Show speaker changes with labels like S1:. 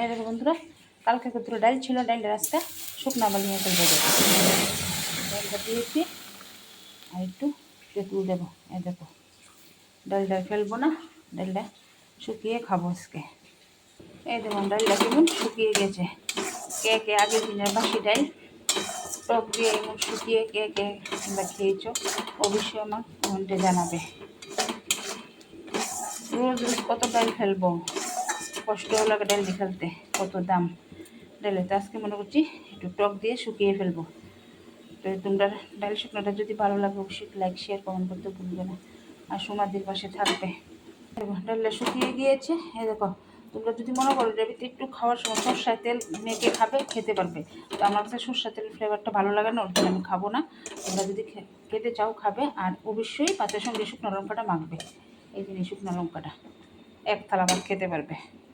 S1: এই দেখো বন্ধুরা, কালকে কতগুলো ডাল ছিল, ডালটা রাস্তা শুকনা বালিয়ে ফেলবো। ডালটা দিয়েছি আর একটু তেঁতুল দেবো। এই দেখো, ডালটা ফেলবো না, ডালটা শুকিয়ে খাবো আজকে। এই দেখুন ডালটা কেমন শুকিয়ে গেছে। কে কে আগের দিনের বাসি ডাল টক দিয়ে এমন শুকিয়ে কে কে তোমরা খেয়েছো অবশ্যই আমার কমেন্টে জানাবে। রোজ রোজ কত ডাল ফেলবো, কষ্টও লাগে ডাল দিয়ে ফেলতে, কত দাম ডালে। তো আজকে মনে করছি একটু টক দিয়ে শুকিয়ে ফেলবো। তো তোমরা ডাল শুকনোটা যদি ভালো লাগে অবশ্যই লাইক শেয়ার কমেন্ট করতে ভুলবে না, আর সমাধির পাশে থাকবে। ডালটা শুকিয়ে গিয়েছে। এই দেখো, তোমরা যদি মনে করো ডাবিতে একটু খাওয়ার সময় সরষার তেল মেখে খাবে, খেতে পারবে। তো আমার কাছে সরষার তেলের ফ্লেভারটা ভালো লাগে না, ওর জন্য আমি খাবো না। তোমরা যদি খেতে চাও খাবে, আর অবশ্যই পাতের সঙ্গে শুকনো লঙ্কাটা মাখবে। এই জিনিস শুকনো লঙ্কাটা 1 থালা ভাত খেতে পারবে।